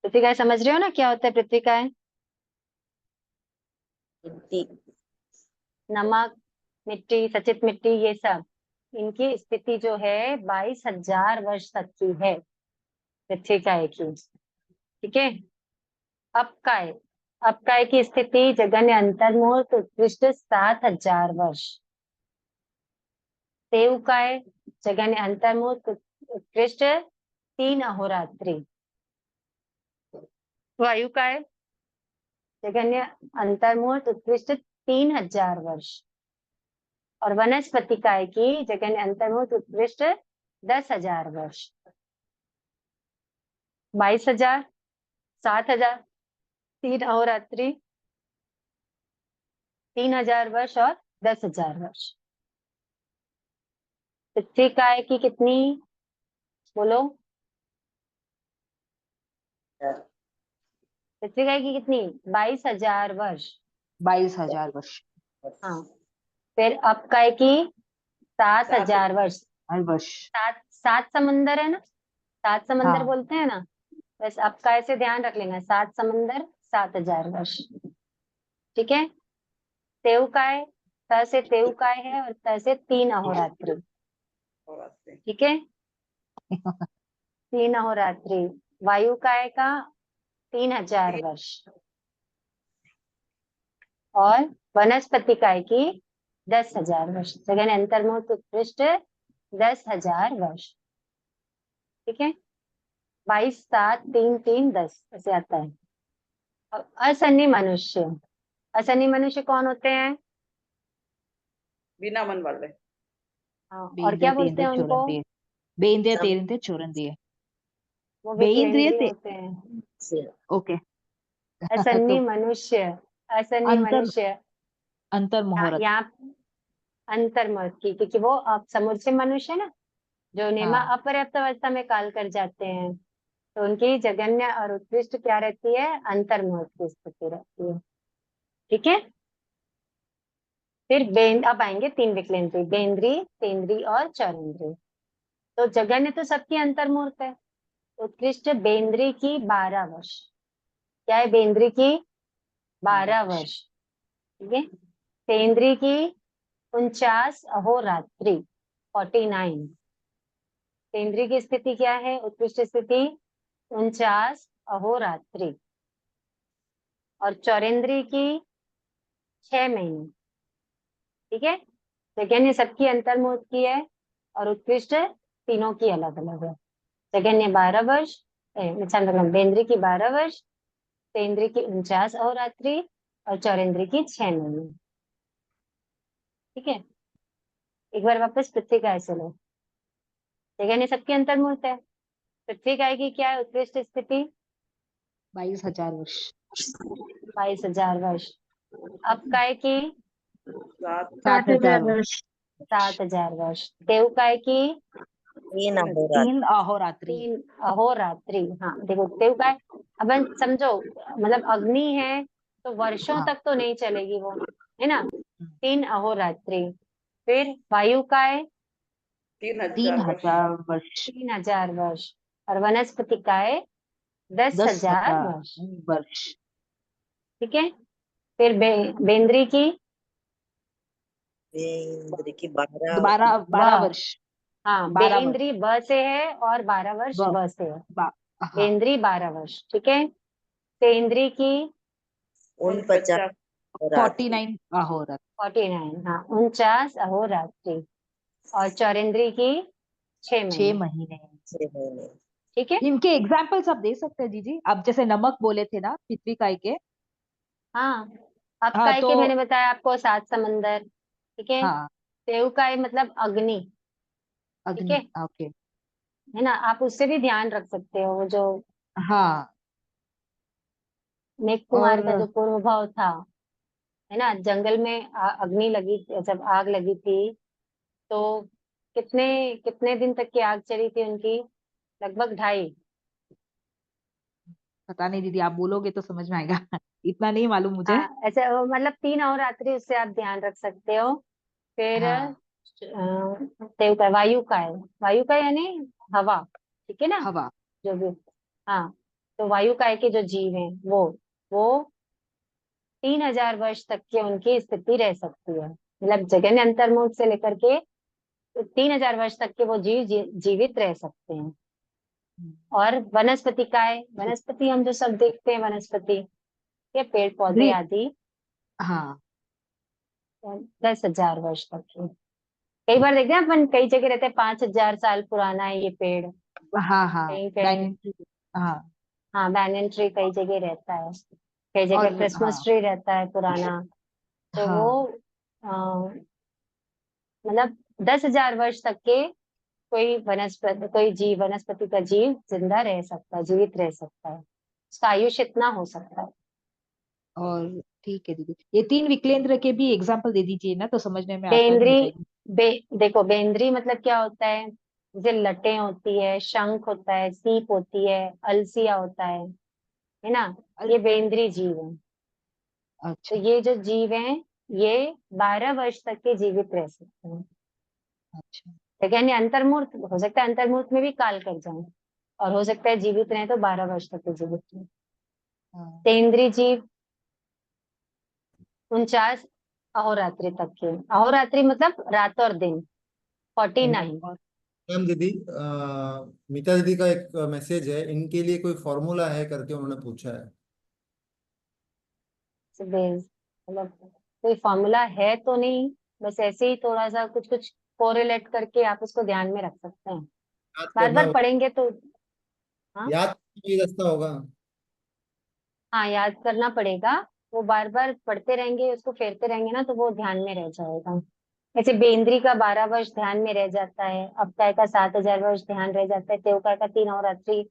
पृथ्वी काय समझ रहे हो ना क्या होता है पृथ्वी काय? मिट्टी, नमक, मिट्टी, सचित मिट्टी, ये सब इनकी स्थिति जो है 22,000 वर्ष तक की है पृथ्वी काय की। ठीक है। अपकाय, अपकाय की स्थिति जघन्य अंतर्मुहूर्त उत्कृष्ट 7,000 वर्ष। देवकाय जघन्य अंतर्मुहूर्त उत्कृष्ट 3 अहोरात्रि। वायुकाय जघन्य अंतर्मुहूर्त उत्कृष्ट 3,000 वर्ष। और वनस्पति काय की जघन्य अंतर्मुहूर्त उत्कृष्ट 10,000 वर्ष। 22,000, 7,000, 3 अहोरात्रि, 3,000 वर्ष और 10,000 वर्ष। पृथ्वी काय की कितनी, बोलो? पृथ्वी काय की कितनी? 22,000 वर्ष। 22,000 वर्ष। हाँ। फिर अब काय की 7,000 वर्ष। हर वर्ष। 7 समंदर है ना, 7 समंदर हाँ। बोलते हैं ना, बस अब काय से ध्यान रख लेना, 7 समंदर 7,000 वर्ष। ठीक है। तेव काय, त से तेव काय है और त से 3 अहोरात्रि। ठीक है। 3 अहोरात्रि। वायु काय का 3,000 वर्ष। और वनस्पति काय की 10,000 वर्ष। जगन अंतर्मुहूर्त उत्कृष्ट 10,000 वर्ष। ठीक है। 22, 7, 3, 3, 10 ऐसे आता है। अब असन्नी मनुष्य, असन्नी मनुष्य कौन होते हैं? बिना मन वाले। हाँ, और क्या बोलते हैं उनको? बेंद्रिय, तेरिंद्रिय, चौरिंद्रिय। वो बेंद्रिय विकलेंद्रिय होते हैं। से ओके। असन्नी तो मनुष्य, असन्नी अंतर, मनुष्य। अंतर मुहूर्त। यहाँ अंतर्मुहूर्त की, क्योंकि वो समुच्चय मनुष्य है ना, जो नियमा हाँ। अपर्याप्त अवस्था में काल कर जाते हैं, तो उनकी जघन्य और उत्कृष्ट क्या रहती है? अंतर्मुहूर्त की स्थिति रहती है। ठीक है। फिर अब आएंगे 3 विकलेंद्रिय, बेंद्री, तेंद्री और चौरेंद्री। तो जघन्य तो सबकी अंतर्मुहूर्त है। उत्कृष्ट बेंद्री की 12 वर्ष। क्या है बेंद्री की? 12 वर्ष। ठीक है। तेंद्री की 49 अहोरात्रि, 49। तेंद्री की स्थिति क्या है? उत्कृष्ट स्थिति 49 अहोरात्रि। और चौरेंद्री की 6 महीने। ठीक है। जघन्य सबकी अंतर्मुहूर्त की है और उत्कृष्ट तीनों की अलग अलग है। जघन्य 12 वर्ष, बेंद्री की 12 वर्ष, तेंद्री की 49 अहोरात्रि और चौरेंद्री की 6 महीने। ठीक है। एक बार वापस पृथ्वी काय से लो। जघन्य सबकी अंतर्मुहूर्त है। पृथ्वी काय की क्या है उत्कृष्ट स्थिति? 22,000 वर्ष। 22,000 वर्ष। अब काय की 7,000 वर्ष। 7,000 वर्ष। देव काय की 3 अहोरात्र, 3 अहोरात्रि। 3 अहोरात्रि। हाँ देखो देव काय, अब समझो, मतलब अग्नि है तो वर्षों हाँ। तक तो नहीं चलेगी वो, है ना। 3 अहोरात्रि। फिर वायु काय 3,000 वर्ष। 3,000 वर्ष। और वनस्पति काय 10,000 10,000 वर्ष। वर्ष। ठीक है। फिर बेंद्री की बेंद्र की 12 12 वर्ष। हाँ 12 वर्ष। बेंद्री ब से है और 12 वर्ष ब, ब से है। हाँ। बेंद्री 12 वर्ष। ठीक है। तेंद्री की 49 अहोरात्र, 49 अहोरात्र। 49, हाँ 49 अहोरात्रि। और चौरेंद्री की 6 6 महीने। महीने। 6 महीने। ठीक है। इनके एग्जाम्पल्स आप दे सकते हैं दीदी, आप जैसे नमक बोले थे ना पृथ्वी काय के। हाँ अब हाँ काय तो के मैंने बताया आपको 7 समंदर। ठीक है। हाँ, देव काय मतलब अग्नि। ठीक अग्नि। है। ओके। है ना, आप उससे भी ध्यान रख सकते हो, वो जो हाँ। मेघ कुमार का और जो पूर्व भाव था, है ना, जंगल में अग्नि लगी, जब आग लगी थी तो कितने कितने दिन तक की आग चली थी उनकी? लगभग 2.5। पता नहीं दीदी, आप बोलोगे तो समझ में आएगा। इतना नहीं मालूम मुझे। हाँ ऐसे मतलब 3 अहोरात्रि, उससे आप ध्यान रख सकते हो। फिर हाँ, देव का वायु का है, वायु का यानी हवा, ठीक है ना, हवा। जो भी। हाँ, तो वायु काय के जो जीव हैं वो 3,000 वर्ष तक की उनकी स्थिति रह सकती है। मतलब जगन्य अंतर्मुख से लेकर के 3,000 वर्ष तक के वो जीवित रह सकते हैं। और वनस्पति काय, वनस्पति हम जो सब देखते हैं, वनस्पति के पेड़ पौधे ग्रीन। आदि, हाँ 10,000 वर्ष तक के। कई बार देखते हैं अपन, कई जगह रहते हैं 5,000 साल पुराना है ये पेड़, हाँ हाँ, कहीं पे। डाइनिंग। हाँ, हाँ, बैनियन ट्री कई जगह रहता है, कई और जगह क्रिसमस हाँ ट्री रहता है पुराना। तो वो हाँ, मतलब 10,000 वर्ष तक के कोई वनस्पति, कोई जीव, वनस्पति का जीव जिंदा रह सकता है, जीवित रह सकता है, उसका आयुष्य इतना हो सकता है। और ठीक है दीदी, ये 3 विकलेंद्र के भी एग्जाम्पल दे दीजिए ना, तो समझने में आसानी हो बेंद्री, जाएगी। देखो बेंद्री मतलब क्या होता है, जैसे लटें होती है, शंख होता है, सीप होती है, अलसिया होता है ना, ये बेंद्री जीव है। तो अच्छा। ये जो जीव हैं, ये 12 वर्ष तक के जीवित रह सकते हैं। अच्छा। लेकिन यानी अंतर्मूर्त हो सकता है, अंतर्मूर्त में भी काल कर जाए, और हो सकता है जीवित रहे तो 12 वर्ष तक के जीवित रहे। हाँ। तेंद्री जीव 49 अहोरात्रि तक के, अहोरात्रि मतलब रात और दिन, 49। और मैम दीदी, मीता दीदी का एक मैसेज है, इनके लिए कोई फॉर्मूला है करके उन्होंने पूछा है। मतलब कोई फॉर्मूला है तो नहीं, बस ऐसे ही थोड़ा सा कुछ कुछ कोरिलेट करके आप उसको ध्यान में रख सकते हैं, याद बार करना बार पढ़ेंगे तो। हाँ, याद करना ही रास्ता होगा। हाँ याद करना पड़ेगा, वो बार बार पढ़ते रहेंगे, उसको फेरते रहेंगे ना, तो वो ध्यान में रह जाएगा। ऐसे बेंद्री का 12 वर्ष ध्यान में रह जाता है, अपकाय का 7,000 वर्ष ध्यान रह जाता है, त्योकार का 3 अहोरात्रि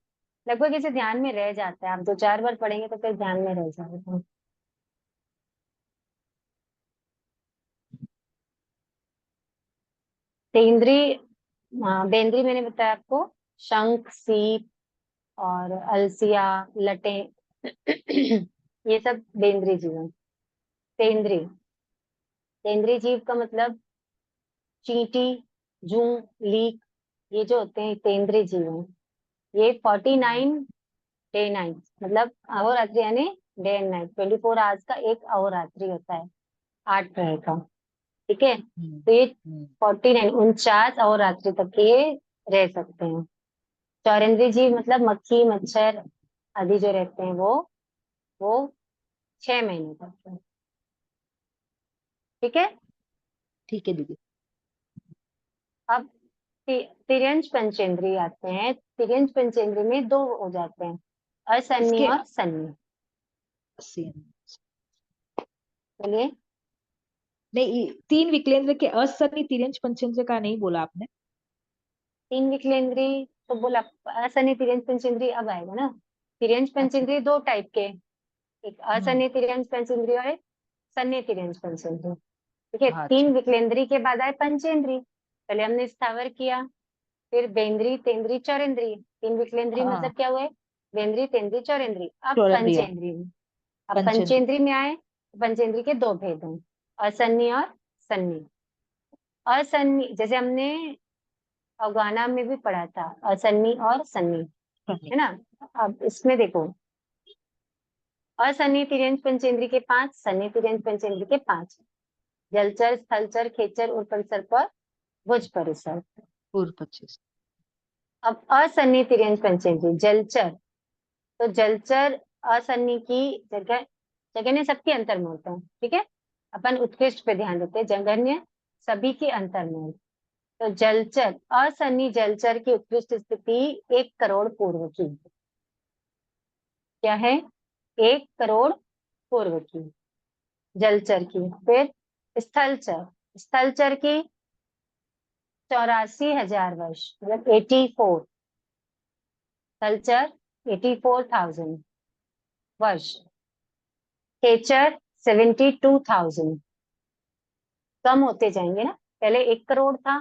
लगभग ऐसे ध्यान में रह जाता है। आप 2-4 बार पढ़ेंगे तो फिर ध्यान में रह जाएगा। तेंद्री, हाँ बेंद्री मैंने बताया आपको, शंख, सीप और अलसिया, लटे ये सब बेंद्री जीव हैं। तेंद्री, तेंद्री जीव का मतलब चींटी, जू, लीक, ये जो होते हैं तेंद्री जीव हैं। ये 49 डे नाइट, मतलब अहोरात्रि यानी डे एंड नाइट, 24 आवर्स का एक अहोरात्रि होता है, 8 ग्रह का, ठीक है। तो ये 49, 49 अहोरात्रि तक के ये रह सकते हैं। चौरेंद्रीय जीव मतलब मक्खी, मच्छर आदि जो रहते हैं वो 6 महीने तक के, ठीक है। ठीक है दीदी। अब तिर्यंच पंचेंद्रिय आते हैं। तिर्यंच पंचेंद्रिय में 2 हो जाते हैं, असन्नी इसके और सन्नी। सेम। बोलिए। नहीं, 3 विकलेंद्र के असन्नी तिर्यंच पंचेंद्र का नहीं बोला आपने। 3 विकलेंद्री तो बोला, असन्नी तिर्यंच पंचेंद्रिय अब आएगा ना। तिर्यंच अच्छा। पंचेंद्रिय 2 टाइप के, एक हम्म। असन्नी तिर्यंच पंचेंद्रिय और एक सन्नी तिर्यंच पंचेंद्रिय, ठीक है। हाँ, 3 अच्छा। विकलेंद्री के बाद आए पंचेंद्री, पहले हमने स्थावर किया, फिर बेंद्री, तेंद्री, चौरेंद्री। 3 विकलेंद्री हाँ, मतलब क्या हुए, बेंद्री, तेंद्री, चौरेंद्री। अब चौरंदिया। पंचेंद्री में, अब पंचेंद्र। पंचेंद्री में आए, पंचेंद्री के 2 भेद हैं, असन्नी और सन्नी। असन्नी जैसे हमने अवगाना में भी पढ़ा था, असन्नी और सन्नी, है ना। अब इसमें देखो, असन्नी तिर्यंच पंचेंद्री के 5, सन्नी तिर्यंच पंचेंद्री के 5। जलचर, स्थलचर, खेचर, उर परिसर पर, भुज परिसर। पूर्व 25। अब असन्नी तिर्यंच पंचेंद्री, जलचर, तो जलचर असन्नी की जगह, जगन्य सबकी अंतर्मूर्त है, ठीक है। अपन उत्कृष्ट पे ध्यान देते हैं, जगन्य सभी की अंतर्मूर्त। तो जलचर, असन्नी जलचर की उत्कृष्ट स्थिति 1 करोड़ पूर्व की, क्या है, 1 करोड़ पूर्व की जलचर की। फिर स्थलचर, स्थलचर की 84,000 वर्ष, मतलब 84, स्थलचर 84,000 वर्ष। खेचर 72,000, कम होते जाएंगे ना, पहले 1 करोड़ था,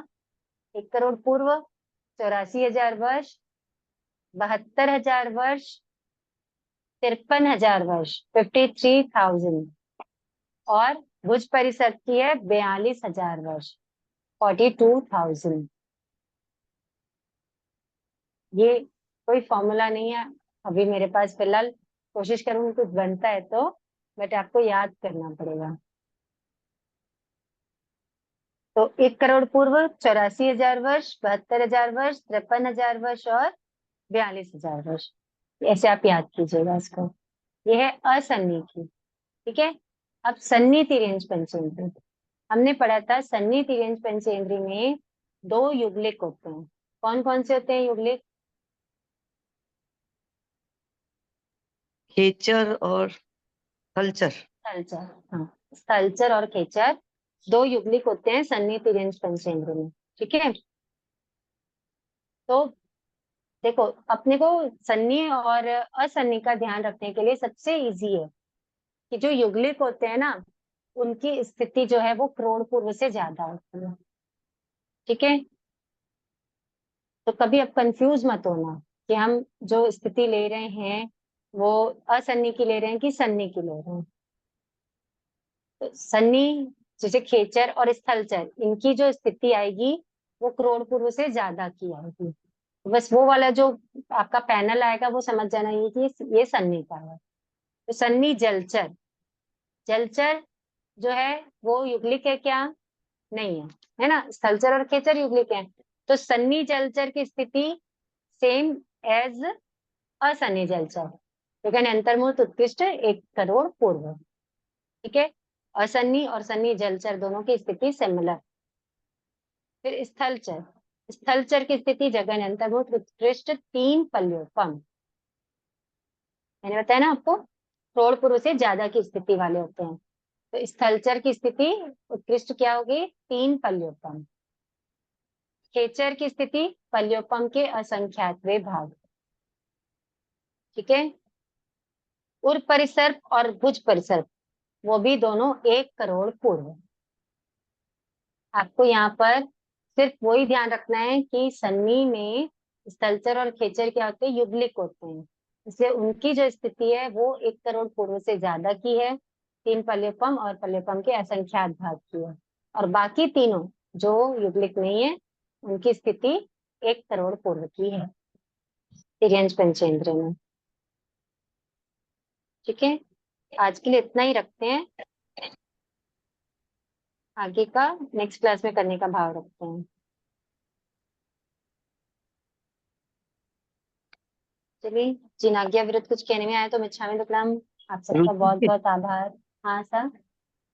1 करोड़ पूर्व, 84,000 वर्ष, 72,000 वर्ष, 53,000 वर्ष, 53,000, और भुज परिसर की है 42,000 वर्ष, 42,000। ये कोई फॉर्मूला नहीं है अभी मेरे पास फिलहाल, कोशिश करूंगी कुछ बनता है तो, बट आपको याद करना पड़ेगा। तो 1 करोड़ पूर्व 84,000 वर्ष, 72,000 वर्ष, 53,000 वर्ष और 42,000 वर्ष। ऐसे आप याद कीजिएगा इसको। ये है असन्नी की, ठीक है। अब सन्नी तिर्यंच पंचेंद्री, हमने पढ़ा था सन्नी तिर्यंच पंचेंद्री में 2 युग्लिक होते हैं। कौन कौन से होते हैं युग्लिक? खेचर और थलचर। स्थलचर, हाँ, स्थलचर और खेचर 2 युग्लिक होते हैं सन्नी तिर्यंच पंचेंद्र में, ठीक है। तो देखो, अपने को सन्नी और असन्नी का ध्यान रखने के लिए सबसे इजी है कि जो युग्लिक होते हैं ना, उनकी स्थिति जो है वो करोड़ पूर्व से ज्यादा होती है, ठीक है। तो कभी अब कंफ्यूज मत होना कि हम जो स्थिति ले रहे हैं वो असन्नी की ले रहे हैं कि सन्नी की ले रहे हैं। तो सन्नी, जैसे खेचर और स्थलचर, इनकी जो स्थिति आएगी वो करोड़ पूर्व से ज्यादा की आएगी। बस वो वाला जो आपका पैनल आएगा वो समझ जाना ये कि ये सन्नी का है। तो सन्नी जलचर, जलचर जो है वो युग्लिक है क्या? नहीं है, है ना। स्थलचर और खेचर युग्लिक है। तो सन्नी जलचर की स्थिति सेम एज असन्नी जलचर, लेकिन अंतर्मुक्त उत्कृष्ट 1 करोड़ पूर्व, ठीक है। असन्नी और सन्नी जलचर दोनों की स्थिति सिमिलर। फिर स्थलचर, स्थलचर की स्थिति जगन अंतर्मुक्त उत्कृष्ट 3 पल्योपम। मैंने बताया ना आपको, करोड़ पूर्व से ज्यादा की स्थिति वाले होते हैं। तो स्थलचर की स्थिति उत्कृष्ट क्या होगी? 3 पल्योपम। खेचर की स्थिति पल्योपम के असंख्यातवें भाग, ठीक है। उर परिसर्प और भुज परिसर्प वो भी दोनों 1 करोड़ पूर्व। आपको यहाँ पर सिर्फ वही ध्यान रखना है कि सन्नी में स्थलचर और खेचर क्या होते हैं? युग्लिक होते हैं, इसलिए उनकी जो स्थिति है वो 1 करोड़ पूर्व से ज्यादा की है, 3 पल्योपम और पल्योपम के असंख्यात भाग की है। और बाकी तीनों जो युग्लिक नहीं है उनकी स्थिति 1 करोड़ पूर्व की है तिर्यंच पंचेंद्र में, ठीक है। आज के लिए इतना ही रखते हैं, आगे का नेक्स्ट क्लास में करने का भाव रखते हैं। चलिए, जिन आज्ञा विरुद्ध कुछ कहने में आया तो मिच्छामि दुक्कडम। आप सबका बहुत बहुत आभार। हाँ सर।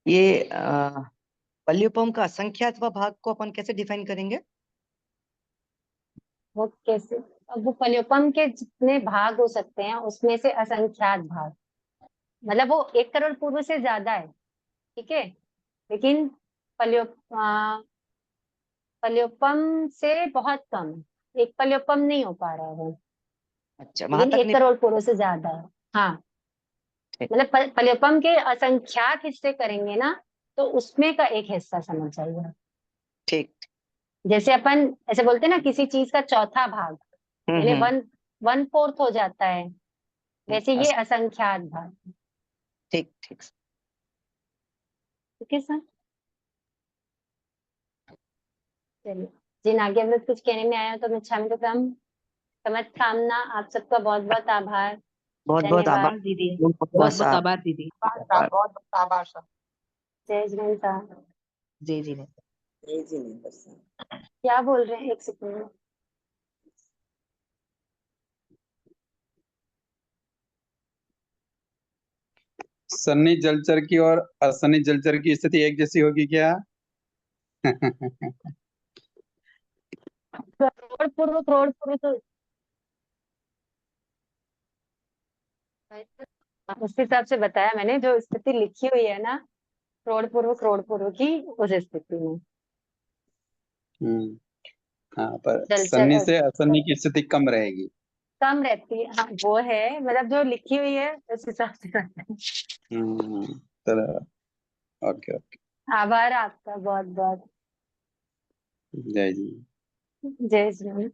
ये पल्युपम का असंख्यात भाग को अपन कैसे डिफाइन करेंगे? वो कैसे? अब वो पल्योपम के जितने भाग हो सकते हैं उसमें से असंख्यात भाग, मतलब वो 1 करोड़ पूर्व से ज्यादा है, ठीक है। लेकिन पल्यो पल्योपम से बहुत कम है, 1 पल्योपम नहीं हो पा रहा है वो, अच्छा, वहां लेकिन तक 1 नहीं। करोड़ पूर्व से ज्यादा है। हाँ, ठीक मतलब पल्योपम के असंख्यात हिस्से करेंगे ना तो उसमें का एक हिस्सा समझ जाइए। ठीक। जैसे अपन ऐसे बोलते हैं ना, किसी चीज का चौथा भाग यानी हम्म। 1/4 हो जाता है, वैसे ये अस- असंख्यात भाग, ठीक ठीक। ठीक है सर। चलिए, जिन आगे में कुछ कहने में आया तो मैं क्षमा कम समझ कामना। आप सबका बहुत बहुत आभार, बहुत बहुत आभार धन्यवाद। दीदी, बहुत बहुत बहुत साहब। आभार दीदी। जय जिनेन्द्र। जी जी। जय जिनेन्द्र सर। क्या बोल रहे हैं? 1 सेकंड। सन्नी जलचर की और असन्नी जलचर की स्थिति एक जैसी होगी क्या? करोड़ पूर्व तो उस हिसाब से बताया मैंने, जो स्थिति लिखी हुई है ना करोड़ पूर्व की, उस स्थिति में हम्म, हाँ, पर जलचर सन्नी से असन्नी की स्थिति कम रहेगी। कम रहती है। हाँ वो है, मतलब जो लिखी हुई है उस हिसाब से बताया। चलो, ओके ओके। आभार आपका बहुत बहुत। जय जी। जय श्री राम।